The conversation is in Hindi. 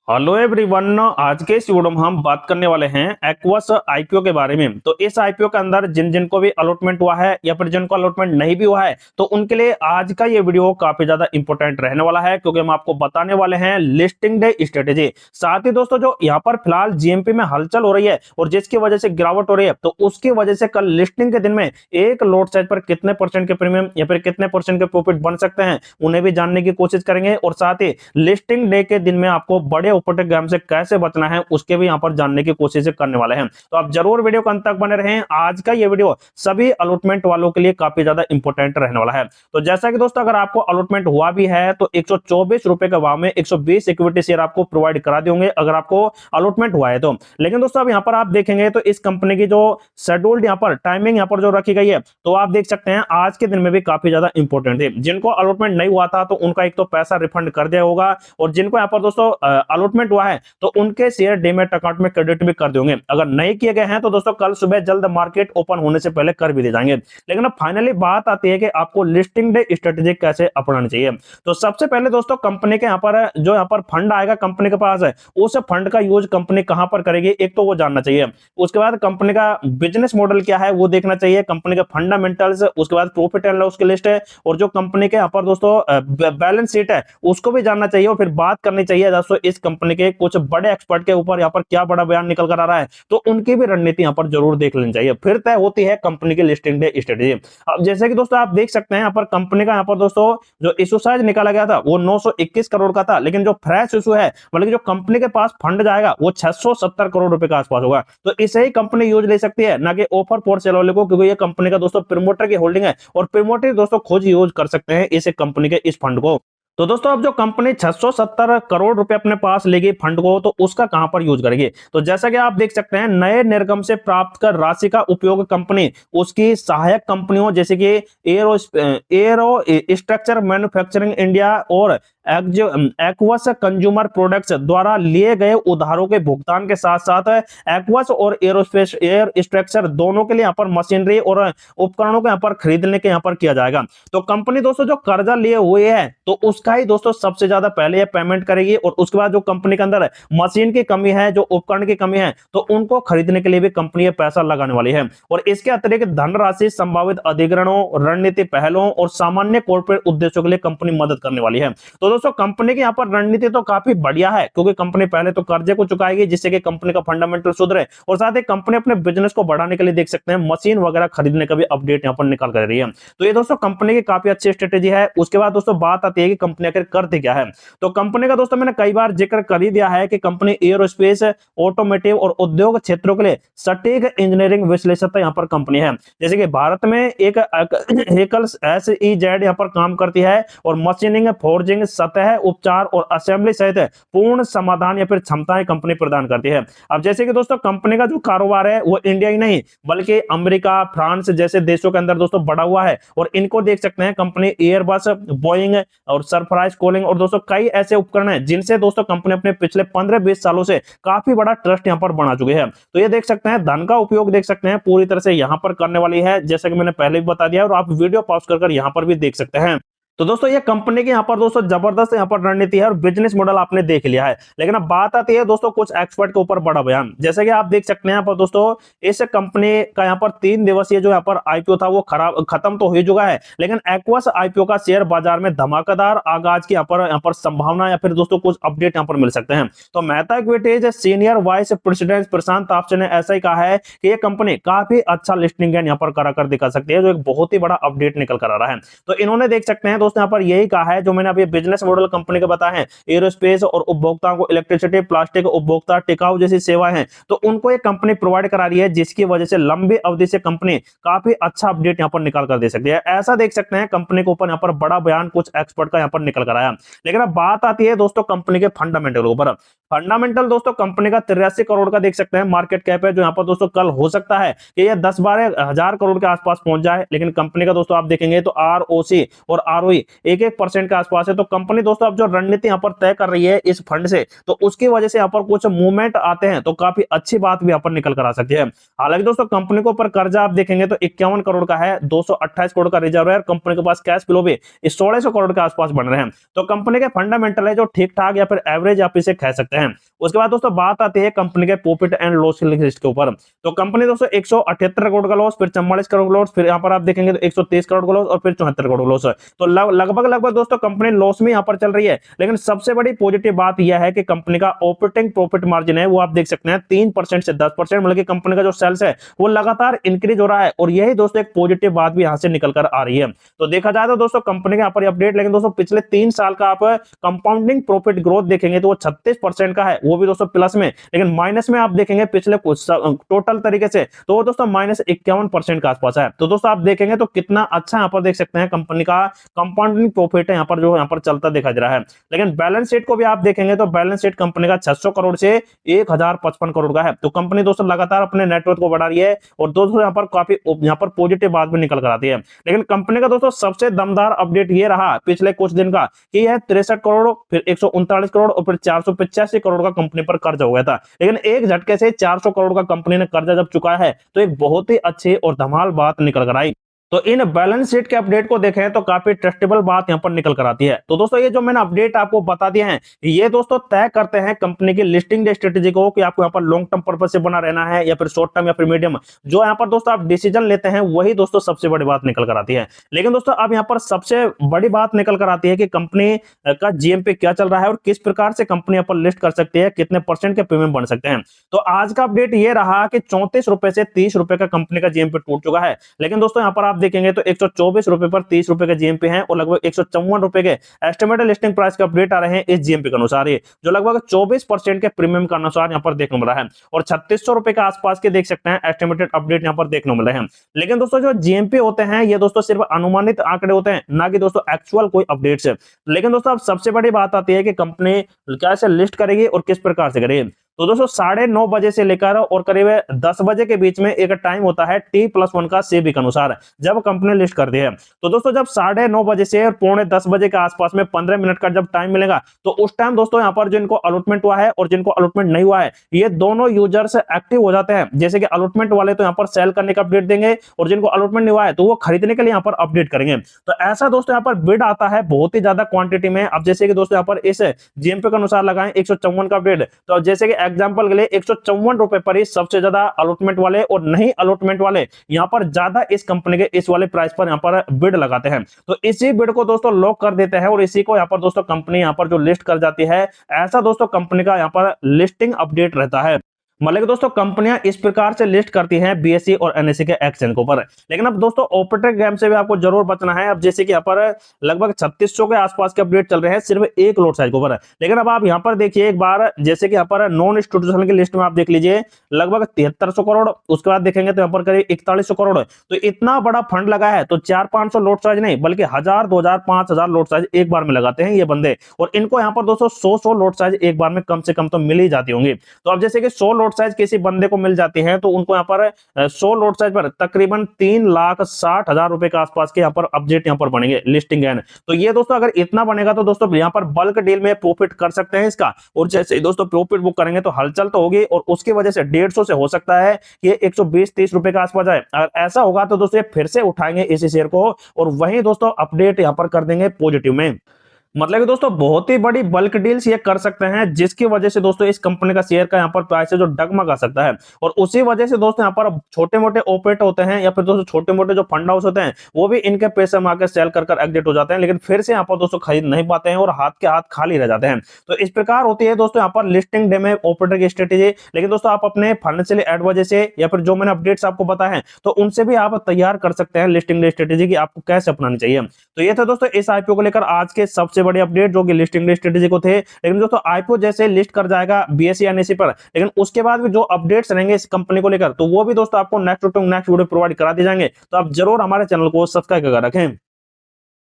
Hello everyone. आज के इस वीडियो में हम बात करने वाले हैं एक्वस आईपीओ के बारे में। तो इस आईपीओ के अंदर जिन जिन को भी अलॉटमेंट हुआ है या फिर जिनको अलॉटमेंट नहीं भी हुआ है तो उनके लिए आज का ये वीडियो काफी ज्यादा इंपॉर्टेंट रहने वाला है, क्योंकि हम आपको बताने वाले हैं लिस्टिंग डे स्ट्रेटेजी। साथ ही दोस्तों जो यहाँ पर फिलहाल जीएमपी में हलचल हो रही है और जिसकी वजह से गिरावट हो रही है, तो उसकी वजह से कल लिस्टिंग के दिन में एक लॉट साइज पर कितने परसेंट के प्रीमियम या फिर कितने परसेंट के प्रॉफिट बन सकते हैं उन्हें भी जानने की कोशिश करेंगे। और साथ ही लिस्टिंग डे के दिन में आपको बड़े उपटक से कैसे बचना है उसके भी यहां पर जानने की कोशिश करने वाले हैं। तो आप जरूर वीडियो को अंत तक बने रहें। आज का ये वीडियो सभी अलॉटमेंट वालों के लिए काफी ज्यादा इंपॉर्टेंट रहने वाला है। तो जैसा कि दोस्तों अगर आपको अलॉटमेंट हुआ भी है तो 124 रुपए के भाव में 120 इक्विटी शेयर आपको प्रोवाइड करा देंगे अगर आपको अलॉटमेंट हुआ है तो। लेकिन दोस्तों अब यहां पर आप देखेंगे तो इस कंपनी की जो शेड्यूल्ड यहां पर टाइमिंग यहां पर जो रखी गई है, तो आप देख सकते हैं आज के दिन में भी काफी ज्यादा इंपॉर्टेंट है। जिनको अलॉटमेंट नहीं हुआ था तो उनका एक तो पैसा रिफंड कर दिया होगा, और जिनको यहां पर दोस्तों अलॉटमेंट हुआ है तो उनके शेयर डीमैट अकाउंट में क्रेडिट भी कर देंगे। अगर नहीं किए गए हैं तो दोस्तों कल सुबह जल्द मार्केट ओपन होने से पहले कर भी दे जाएंगे। लेकिन अब फाइनली बात आती है कि आपको लिस्टिंग डे स्ट्रेटेजी कैसे अपनानी चाहिए। तो सबसे पहले दोस्तों कंपनी के यहाँ पर फंड आएगा कंपनी के पास है, उस फंड का यूज कंपनी कहां पर करेगी एक तो वो जानना चाहिए। उसके बाद कंपनी का बिजनेस मॉडल क्या है वो देखना चाहिए, कंपनी के फंडामेंटल्स, उसके बाद प्रॉफिट एंड लॉस की लिस्ट है, और जो कंपनी के यहाँ पर दोस्तों बैलेंस शीट है उसको भी जानना चाहिए। और फिर बात करनी चाहिए दोस्तों इस कंपनी के कुछ बड़े एक्सपर्ट के ऊपर यहाँ पर क्या बड़ा बयान निकल कर आ रहा है, तो उनकी भी रणनीति यहाँ पर जरूर देख लेनी चाहिए। फिर तय होती है कंपनी की लिस्टिंग डे स्ट्रेटेजी। अब जैसे कि दोस्तों आप देख सकते हैं यहाँ पर कंपनी का यहाँ पर दोस्तों जो इशू साइज निकाला गया था वो 921 करोड़ का था, लेकिन जो फ्रेश इशू है मतलब जो कंपनी के पास फंड जाएगा वो 670 करोड़ रुपए के आसपास होगा। तो इसे ही कंपनी यूज ले सकती है, ना कि ऑफर फॉर सेल वाले को, क्योंकि ये कंपनी का दोस्तों प्रमोटर की होल्डिंग है और प्रमोटर दोस्तों खुद यूज कर सकते हैं इस कंपनी के इस फंड को। तो दोस्तों अब जो कंपनी 670 करोड़ रुपए अपने पास लेगी फंड को, तो उसका कहां पर यूज करेगी। तो जैसा कि आप देख सकते हैं नए निर्गम से प्राप्त कर राशि का उपयोग कंपनी उसकी सहायक कंपनियों जैसे कि एरो स्ट्रक्चर मैन्युफैक्चरिंग इंडिया और एक्वस कंज्यूमर प्रोडक्ट्स द्वारा लिए गए उधारों के भुगतान के साथ साथ एक्वस और एरोस्पेस एयर स्ट्रक्चर दोनों के लिए यहाँ पर मशीनरी और उपकरणों को यहाँ पर खरीदने के यहाँ पर किया जाएगा। तो कंपनी दोस्तों जो कर्जा लिए हुए है तो उसका ही दोस्तों सबसे ज्यादा पहले ये पेमेंट करेगी, और उसके बाद जो कंपनी के अंदर मशीन की कमी है, जो उपकरण की कमी है, तो उनको खरीदने के लिए भी कंपनी ये पैसा लगाने वाली है। और इसके अतिरिक्त धनराशि संभावित अधिग्रहणों, रणनीति पहलों और सामान्य कॉर्पोरेट उद्देश्यों के लिए कंपनी मदद करने वाली है। तो दोस्तों कंपनी की यहाँ पर रणनीति तो काफी बढ़िया है, क्योंकि कंपनी पहले तो कर्जे को चुकाएगी जिससे कि कंपनी का फंडामेंटल सुधरे, और साथ ही कंपनी अपने बिजनेस को बढ़ाने के लिए देख सकते हैं मशीन वगैरह खरीदने का भी अपडेट यहाँ पर निकाल कर रही है। तो ये दोस्तों कंपनी की काफी अच्छी स्ट्रेटेजी है। उसके बाद दोस्तों बात आती है कि कंपनी आखिर करती क्या है। तो कंपनी का दोस्तों मैंने कई बार जिक्र कर ही दिया है कि कंपनी एरोस्पेस, ऑटोमोटिव और उद्योग क्षेत्रों के लिए सटीक इंजीनियरिंग विश्लेषक यहाँ पर कंपनी है। जैसे कि भारत में एक एकल SEZ यहाँ पर काम करती है और मशीनिंग, फोर्जिंग, सतह उपचार और असेंबली सहित पूर्ण समाधान या फिर क्षमताएं कंपनी प्रदान करती है। अब जैसे कि दोस्तों कंपनी का जो कारोबार है वो इंडिया ही नहीं बल्कि अमेरिका, फ्रांस जैसे देशों के अंदर दोस्तों बढ़ा हुआ है, और इनको देख सकते हैं कंपनी एयरबस, बोइंग और सरप्राइज कॉलिंग और दोस्तों कई ऐसे उपकरण हैं जिनसे दोस्तों कंपनी अपने पिछले 15-20 सालों से काफी बड़ा ट्रस्ट यहां पर बना चुके हैं। तो ये देख सकते हैं धन का उपयोग देख सकते हैं पूरी तरह से यहां पर करने वाली है, जैसे कि मैंने पहले भी बता दिया, और आप वीडियो पॉज कर यहां पर भी देख सकते हैं। तो दोस्तों ये कंपनी की यहाँ पर दोस्तों जबरदस्त यहाँ पर रणनीति है और बिजनेस मॉडल आपने देख लिया है। लेकिन अब बात आती है दोस्तों कुछ एक्सपर्ट के ऊपर बड़ा बयान। जैसे कि आप देख सकते हैं यहाँ पर दोस्तों इस कंपनी का यहाँ पर 3 दिवसीय जो यहाँ पर आईपीओ था वो खत्म तो हो चुका है, लेकिन एक्वस आईपीओ का शेयर बाजार में धमाकेदार आगाज की यहाँ पर संभावना या फिर दोस्तों कुछ अपडेट यहाँ पर मिल सकते हैं। तो Mehta equities senior vice president Prashant Tapse ने ऐसा ही कहा है कि ये कंपनी काफी अच्छा लिस्टिंग यहाँ पर करा कर दिखा सकती है, जो एक बहुत ही बड़ा अपडेट निकल कर आ रहा है। तो इन्होंने देख सकते हैं दोस्तों यहाँ पर यही कहा है जो मैंने अभी बिजनेस मॉडल कंपनी के बताए हैं, एरोस्पेस और उपभोक्ताओं को इलेक्ट्रिसिटी, प्लास्टिक उपभोक्ता टिकाऊ जैसी सेवाएं हैं, तो उनको ये कंपनी प्रोवाइड करा रही है, जिसकी वजह से लंबी अवधि से कंपनी काफी अच्छा अपडेट यहां पर निकाल कर दे सकती है। ऐसा देख सकते हैं कंपनी के ऊपर यहां पर बड़ा बयान कुछ एक्सपर्ट का यहां पर निकल कर आया। लेकिन अब बात आती है दोस्तों कंपनी के फंडामेंटल के ऊपर। फंडामेंटल दोस्तों कंपनी का 83 करोड़ का देख सकते हैं मार्केट कैप है, जो यहां पर दोस्तों कल हो सकता है कि ये 10-12 हजार करोड़ के आसपास पहुंच जाए। लेकिन कंपनी का दोस्तों आप देखेंगे तो ROC और ROE 1-1% के आसपास है। तो कंपनी दोस्तों अब जो रणनीति यहाँ पर तय कर रही है इस फंड से, तो उसकी वजह से यहाँ पर कुछ मूवमेंट आते हैं, तो काफी अच्छी बात भी यहाँ पर निकल कर आ सकती है। हालांकि दोस्तों कंपनी के ऊपर कर्जा आप देखेंगे तो 51 करोड़ का है, 228 करोड़ का रिजर्व है, कंपनी के पास कैश फ्लो भी 1600 करोड़ के आसपास बन रहे हैं। तो कंपनी के फंडामेंटल है जो ठीक ठाक या फिर एवरेज आप इसे कह सकते हैं। सकते हैं। उसके बाद दोस्तों बात आती है कंपनी के प्रॉफिट एंड लॉस लिस्ट के ऊपर। तो कंपनी दोस्तों 178 करोड़ का लॉस, फिर 44 करोड़ लॉस, फिर यहाँ पर आप देखेंगे तो 123 करोड़ का लॉस और फिर 74 करोड़ लॉस है। तो लगभग दोस्तों कंपनी लॉस में यहाँ पर चल रही है। लेकिन सबसे बड़ी पॉजिटिव बात यह है कि कंपनी का ऑपरेटिंग प्रॉफिट मार्जिन है वो आप देख सकते हैं 3% से 10%, मतलब कि कंपनी का जो सेल्स है वो लगातार इंक्रीज हो रहा है। और यही दोस्तों एक पॉजिटिव बात भी यहाँ से निकल कर आ रही है। तो देखा जाए तो दोस्तों कंपनी के यहाँ पर अपडेट, लेकिन दोस्तों पिछले 3 साल का आप कंपाउंडिंग प्रॉफिट ग्रोथ देखेंगे तो वो 36% का है, वो भी दोस्तों प्लस में। लेकिन माइनस में आप देखेंगे पिछले टोटल तरीके से तो वो दोस्तों -51% के आसपास है। तो दोस्तों आप देखेंगे तो कितना अच्छा यहाँ पर देख सकते हैं कंपनी का कंपाउंडिंग प्रॉफिट है यहाँ पर जो यहाँ पर चलता दिखाई दे रहा है। लेकिन बैलेंस शीट को भी आप देखेंगे तो बैलेंस शीट कंपनी का 600 करोड़ से 1055 करोड़ का है। तो कंपनी दोस्तों लगातार अपने नेटवर्क को बढ़ा रही है और दोस्तों यहाँ पर काफी यहाँ पर पॉजिटिव बात भी निकल कर आती है। लेकिन कंपनी का दोस्तों सबसे दमदार अपडेट ये रहा पिछले कुछ दिन का कि यह 63 करोड़, फिर 139 करोड़ और फिर 485 करोड़ का कंपनी पर कर्ज हो गया था। लेकिन एक झटके से 400 करोड़ का कंपनी ने कर्जा जब चुकाया है तो एक बहुत ही अच्छी और धमाल बात निकल कर आई। तो इन बैलेंस शीट के अपडेट को देखें तो काफी ट्रस्टेबल बात यहां पर निकल कर आती है। तो दोस्तों ये जो मैंने अपडेट आपको बता दिए हैं ये दोस्तों तय करते हैं कंपनी की लिस्टिंग स्ट्रेटेजी को कि आपको यहां पर लॉन्ग टर्म पर्पस से बना रहना है या फिर शॉर्ट टर्म या फिर मीडियम। जो यहां पर दोस्तों आप डिसीजन लेते हैं वही दोस्तों सबसे बड़ी बात निकल कर आती है। लेकिन दोस्तों अब यहां पर सबसे बड़ी बात निकल कर आती है कि कंपनी का जीएमपी क्या चल रहा है और किस प्रकार से कंपनी यहां पर लिस्ट कर सकती है, कितने % के प्रीमियम बन सकते हैं। तो आज का अपडेट ये रहा कि 34 रुपए से 30 रुपए का कंपनी का जीएमपी टूट चुका है। लेकिन दोस्तों यहां पर आप देखेंगे तो 124 रुपए पर 30 रुपए के जीएमपी हैं और लगभग 154 रुपए के एस्टिमेटेड लिस्टिंग प्राइस के अपडेट आ रहे हैं इस जीएमपी के अनुसार, ये जो लगभग 24% के प्रीमियम के अनुसार यहां पर देखने मिल रहा है। और 3600 रुपए के आसपास के देख सकते हैं एस्टिमेटेड अपडेट यहां पर देखने मिल रहे हैं। लेकिन दोस्तों जो जीएमपी होते हैं ये दोस्तों सिर्फ अनुमानित आंकड़े होते हैं, ना कि दोस्तों एक्चुअल कोई अपडेट्स है। लेकिन दोस्तों अब सबसे बड़ी बात आती है कि कंपनी कैसे लिस्ट करेगी और किस प्रकार से करेगी। तो दोस्तों 9:30 बजे से लेकर और करीब 10 बजे के बीच में एक टाइम होता है T+1 का सेबी के अनुसार जब कंपनी लिस्ट करती है। तो दोस्तों जब 9:30 बजे से और 9:45 बजे के आसपास में 15 मिनट का जब टाइम मिलेगा तो उस टाइम दोस्तों यहाँ पर जिनको अलॉटमेंट हुआ है और जिनको अलॉटमेंट नहीं हुआ है ये दोनों यूजर्स एक्टिव हो जाते हैं। जैसे कि अलॉटमेंट वाले तो यहाँ पर सेल करने का अपडेट देंगे और जिनको अलॉटमेंट नहीं हुआ है तो वो खरीदने के लिए यहाँ पर अपडेट करेंगे। तो ऐसा दोस्तों यहाँ पर बिड आता है बहुत ही ज्यादा क्वांटिटी में। अब जैसे कि दोस्तों यहाँ पर इस जीएमपी के अनुसार लगाएं 154 का अपडेट, तो जैसे कि एग्जांपल के लिए 154 रुपए पर ही सबसे ज्यादा अलॉटमेंट वाले और नहीं अलॉटमेंट वाले यहां पर ज्यादा इस कंपनी के इस वाले प्राइस पर यहां पर बिड लगाते हैं। तो इसी बिड को दोस्तों लॉक कर देते हैं और इसी को यहां पर दोस्तों कंपनी यहां पर जो लिस्ट कर जाती है। ऐसा दोस्तों कंपनी का यहां पर लिस्टिंग अपडेट रहता है। मतलब कि दोस्तों कंपनियां इस प्रकार से लिस्ट करती हैं बीएसई और एनएसई के एक्सचेंज के ऊपर। लेकिन अब दोस्तों ऑपरेटर गेम से भी आपको जरूर बचना है। अब जैसे कि यहाँ पर लगभग 3600 के आसपास के अपडेट चल रहे हैं सिर्फ एक लोट साइज के ऊपर। लेकिन अब आप यहाँ पर देखिए एक बार, जैसे कि यहाँ पर नॉन इंस्टीट्यूशनल की लिस्ट में आप देख लीजिए लगभग 7300 करोड़, उसके बाद देखेंगे तो यहाँ पर करीब 4100 करोड़। तो इतना बड़ा फंड लगा है तो 400-500 लोट साइज नहीं बल्कि 1000, 2000, 5000 लोट साइज एक बार में लगाते हैं ये बंदे। और इनको यहाँ पर दोस्तों 100 लोट साइज एक बार में कम से कम तो मिल ही जाती होंगी। तो अब जैसे कि 100 लोट साइज किसी बंदे को मिल जाती है तो उनको यहाँ पर 100 लोट साइज पर तकरीबन 3,60,000 रुपए के आसपास के यहाँ पर अपडेट यहाँ पर बनेंगे लिस्टिंग गेन। तो ये दोस्तों अगर इतना बनेगा तो दोस्तों यहाँ पर बल्क डील में प्रॉफिट कर सकते हैं इसका। और जैसे ही दोस्तों प्रॉफिट बुक करेंगे तो हलचल तो होगी और उसकी वजह से 150 से हो सकता है कि 120-30 रुपए के आसपास जाए। अगर ऐसा होगा तो दोस्तों फिर से उठाएंगे इसी शेयर को और वही दोस्तों अपडेट यहाँ पर कर देंगे पॉजिटिव में। मतलब कि दोस्तों बहुत ही बड़ी बल्क डील्स ये कर सकते हैं जिसकी वजह से दोस्तों इस कंपनी का शेयर का यहाँ पर प्राइस है जो डगमगा सकता है। और उसी वजह से दोस्तों यहाँ पर छोटे मोटे ऑपरेटर होते हैं या फिर दोस्तों छोटे मोटे जो फंड हाउस होते हैं वो भी इनके पैसे मार्केट सेल कर एग्जिट हो जाते हैं, लेकिन फिर से यहाँ पर दोस्तों खरीद नहीं पाते हैं और हाथ के हाथ खाली रह जाते हैं। तो इस प्रकार होती है दोस्तों यहाँ पर लिस्टिंग डे में ऑपरेटर की स्ट्रेटेजी। लेकिन दोस्तों आप अपने फाइनेंशियल एडवाइजर से या फिर जो मैंने अपडेट्स आपको बताए हैं तो उनसे भी आप तैयार कर सकते हैं लिस्टिंग डे स्ट्रेटेजी की आपको कैसे अपनानी चाहिए। तो ये था दोस्तों इस आईपीओ को लेकर आज के सबसे बड़े अपडेट जो कि लिस्टिंग स्ट्रेटेजी को थे। लेकिन दोस्तों आईपीओ जैसे लिस्ट कर जाएगा बीएसई एनएसई पर, लेकिन उसके बाद भी जो अपडेट्स रहेंगे इस कंपनी को लेकर तो वो भी दोस्तों आपको नेक्स्ट वीडियो प्रोवाइड करा दिए जाएंगे। तो आप जरूर हमारे चैनल को सब्सक्राइब कर रखें।